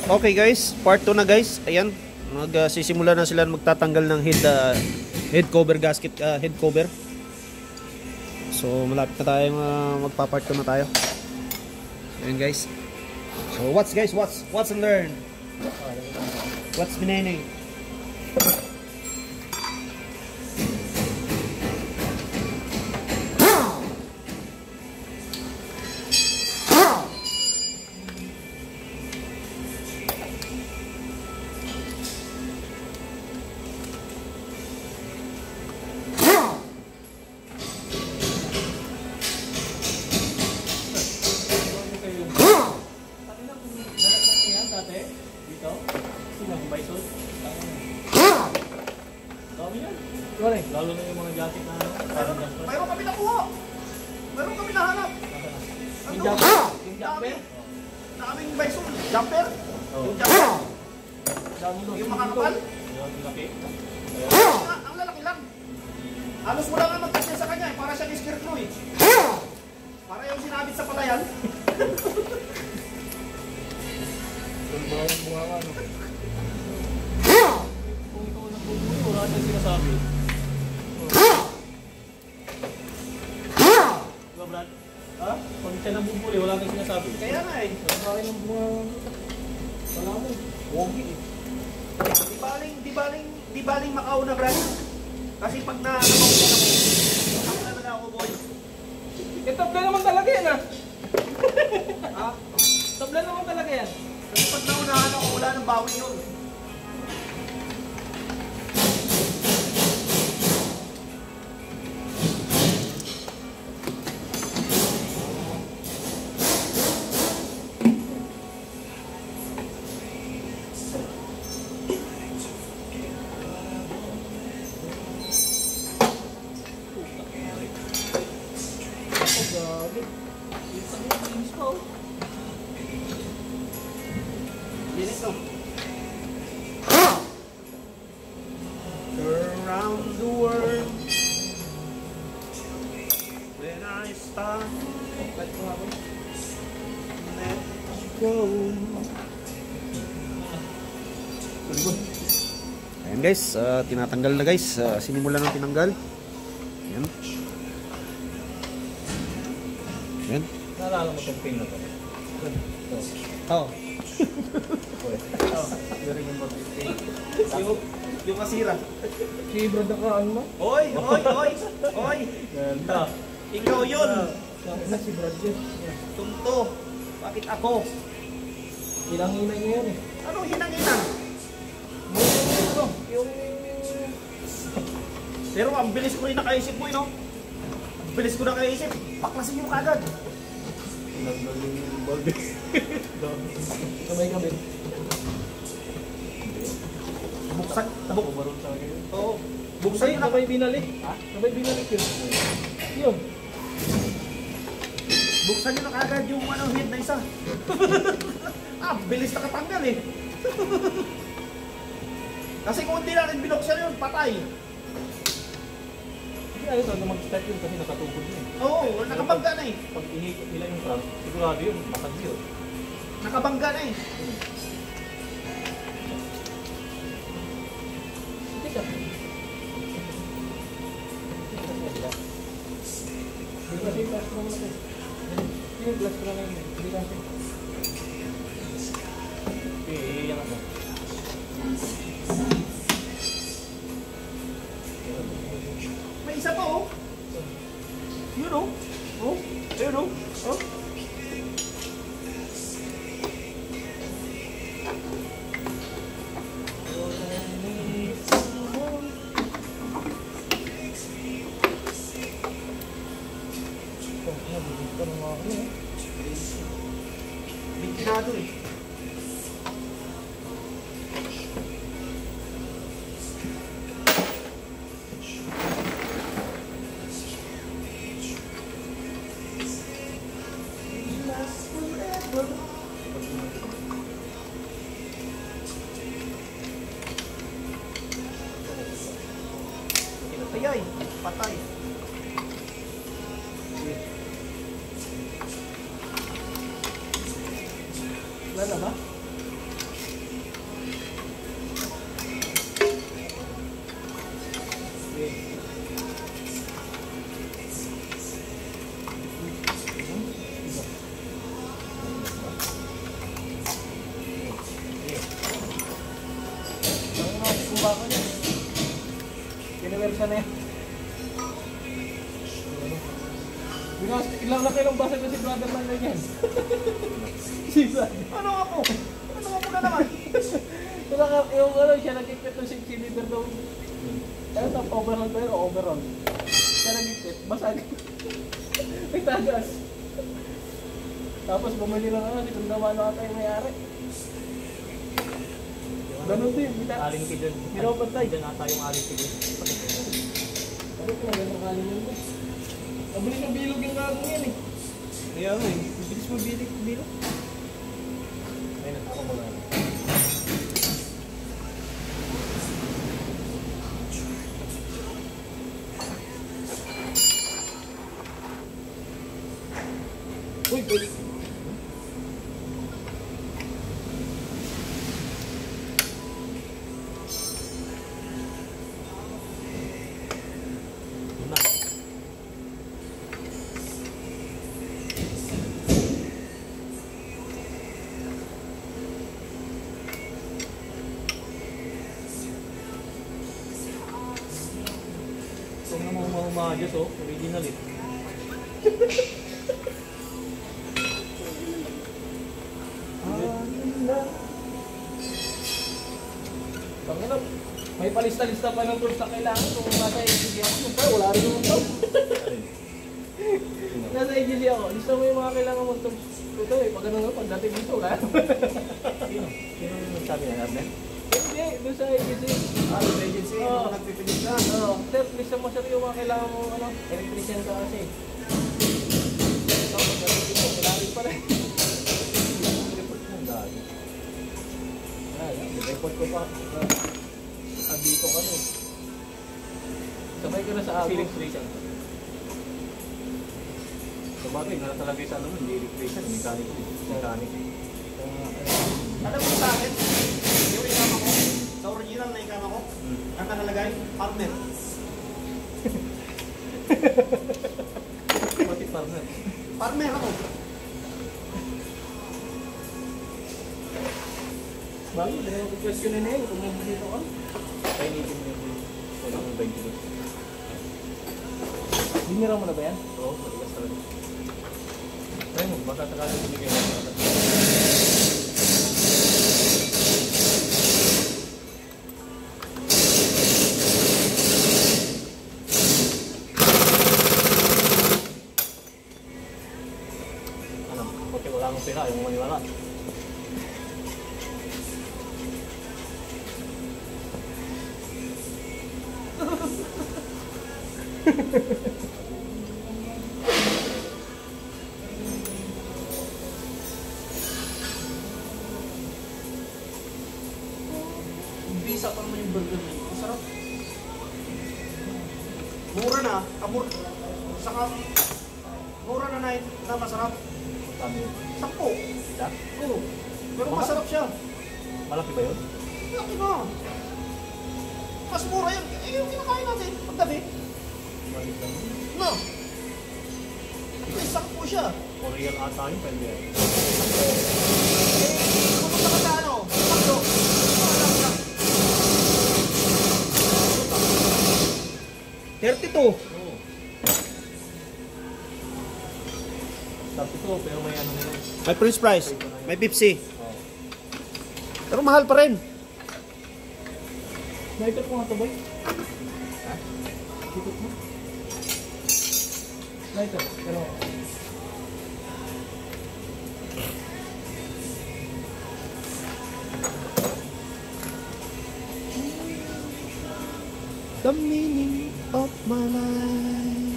Okay guys, part 2 na guys. Ayan, magsisimula na sila magtatanggal ng head cover gasket, head cover. So malapit na tayong magpa-part 2 na tayo. Ayan guys. So what's and learn? What's binene? Lalo na yung mga jacket na mayroon kami nakuha. Mayroon kami nahanap. Yung jumper? Yung jumper? Daming bison. Jumper? Oh. Yung jumper? Yung makakapal? Yung laki? Ang lalaki lang. Halos wala nga magkasya sa kanya eh. Para siya ni Scarecrow eh. Para yung sinabit sa palayan. Tulbahan bunga ka, no? Kung ikaw nagbubuhay, wala siyang sinasabi. Diba, Brad? Ha? Pag siya nabubuli, wala kang sinasabi. Kaya nga eh. Wala ng bunga. Wala mo. Wogi eh. Di baling makauna, Brad. Kasi pag namauna ako, ako na ako, boy. Tabla naman talaga yan, ha? Ha? Tabla naman talaga yan. Kasi pag naunahan ako, wala nang bawi yun. Around the world when I start let's go. Ayan guys, tinatanggal na guys. Sinimula ng tinanggal. Ayan. Ayan. Naalala mo itong pin na to? Oh. You remember this pin? Yung kasira. Si Brad nakaan mo? Oy! Ganda. Ikaw yun! Na si Brad yun. Tunto! Bakit ako? Hinang-hinay niya yan eh. Ano hinang-hinang? Yung... Pero ang bilis ko rin nakaisip mo, no? Ang bilis ko nakaisip. Baklasin yung kagad. Naglalim yung balbis. Sabay kami. Buksan. Baron sa akin. Oo. Buksan yun. Sabay binalik. Ha? Sabay binalik yun. Yun. Buksan nyo na kagad yung head na isa. Bilis nakatanggal eh. Kasi kung hindi natin binuksan yun, patay. Hindi ayos na mag-start yun kasi nakatugod yun. Oo, nakabangga na eh. Pag inikot nila yung trunk, sigurado yun, masag yun. Nakabangga na eh. Hindi ka. Hindi kasi yung glass ko naman ako. Hindi yung glass ko naman yun. Hindi kasi. Iiyan ako. May isa pa oh. Yun oh. Oh. Ayun oh. Oh. Bintinado eh. Ayay, patay. Wala na ba? ka na yan. Because ilang laki ng basag na si brother man na yan. Sisa. Ano ako? Ano ako na naman? Yung ano, siya nagkikit ng 6 cylinder daw. Ano top overall ba yun o overall? Siya nagkikit, basag. May tagas. Tapos bumili lang ano, si Kundamano ata yung may-ari. Ganun din, Aling ki dun. Pinapantay. Dun ata yung aling ki dun. Ano ko na gano'ng kanin yun boss? Nabilis ng bilog yung gagong yan eh. Kaya nga eh. Bilis mo bilog. Ayun, ako muna. Uy, pwede. Ito nga mga umadyos oh. Original eh. Panginoon, may palista-lista pa ng tools na kailangan kung nasa agency ako. Kung pa, wala rin yung tools. Nasa agency ako, lista mo yung mga kailangan mong tools. Ito eh, pag ano nga, pagdating dito, wala. Sino? Sino yung sabi na Arnel? Hindi, doon sa agency. Sa agency, Oo. nagpipilit ka. Oo, sir, lista mo sir yung mga kailangan mo, ano, electrician ka kasi. Tapos, pagdating dito, wala rin pa rin. Report mo ang dami. Report ko pa. Dito ka no. Sabay ka na sa ako. Feeling station. Sa bagay, gano'n talaga yung sa ano, hindi electrician, mechanic. Mechanic. Alam mo sa akin, yung ikama ko, sa original na ikama ko, ang nakalagay, partner. Pati partner. Partner ako. Bakit? Hindi mo question na yun kung nandito ka. Kaya initin mo yung walang 20 doon. Binira mo na ba yan? Oo, matigas talaga. Try mo, baka takalin binigay mo. Ano? Porque wala akong pera, yung maniwala. Bisa pa naman yung burger na yun. Masarap. Mura na, kamur. Saka, mura na masarap. Sabi mo. 10. Isa? Oo. Pero masarap siya. Malaki ba yun? Laki na. Mas mura yun. Eh, yung kinakain natin. Paggabi. Maliit lang. No. May 10 siya. Korean ata yun, pwede yan. Pumunta ka sa ano? Takdo. Masarap siya. 32. Oo. Tapos ito, pero may ano nila. May French fries. May Pepsi. Oo. Pero mahal pa rin. Nakikot mo nga ito boy? Ha? Ikot mo? Nakikot. Pero, The meaning of my life.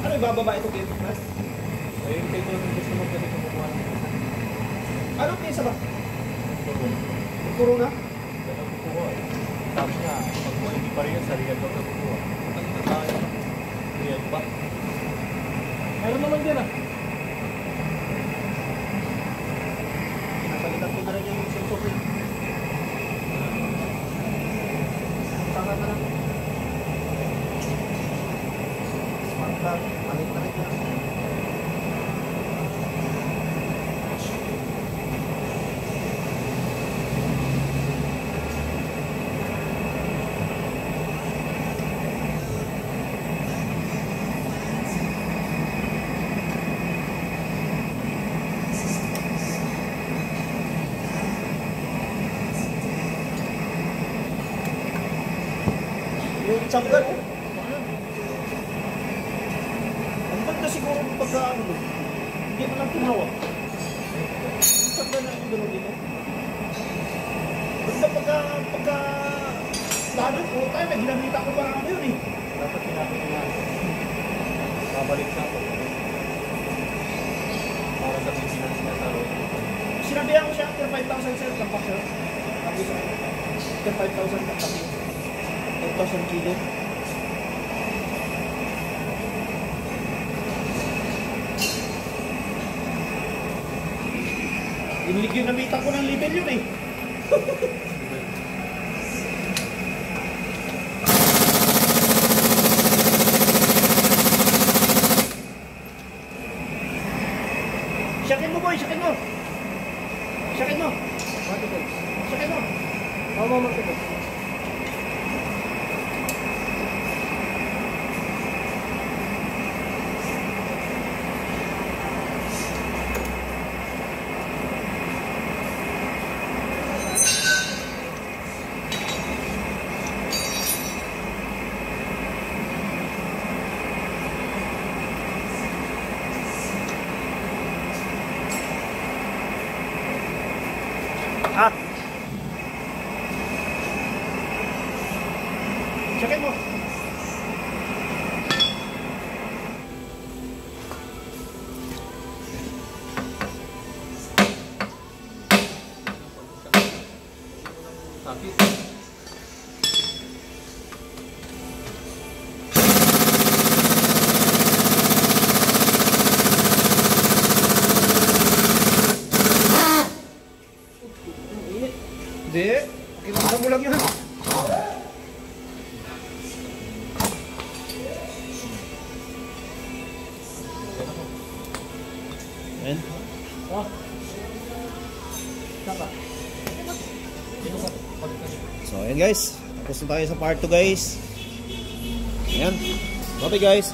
Ano ibababa ito kay Mas? Ayun, kayo lang gusto mo kasi kumukuha ng Ano pisa ba? turun. Puro na? Ganun kukuha eh. Tapos nga, pag hindi pa rin yan, sa real ba ito kukuha? Ang tayo. Real ba? meron naman din ah. Pinapalitan ko Palit-palit lang. Yung chamber, ang ganda siguro pagka ano, hindi mo lang pinawa. Yung chamber na yung gano'n dito. Ganda pagka lalo po tayo, may ginamita ko parang ano yun eh. Dapat pinapit na. Babalik na ako. Para sa maintenance niya sa road. Sinabihan ko siya, after 5,000 sir, tampak sir. Sabi sa akin, after 5,000 tampak yun. 5,000 kilo. Yung namita ko ng level yun eh. Syakin mo boy, syakin mo. Syakin mo. Syakin mo. Mama, matibay. Ah. Syakin mo. Sakit. Hindi. Kinakita mo lang yun. Ayan. Oh. Saka. So ayan guys. Tapos na tayo sa part 2 guys. Ayan. Okay guys.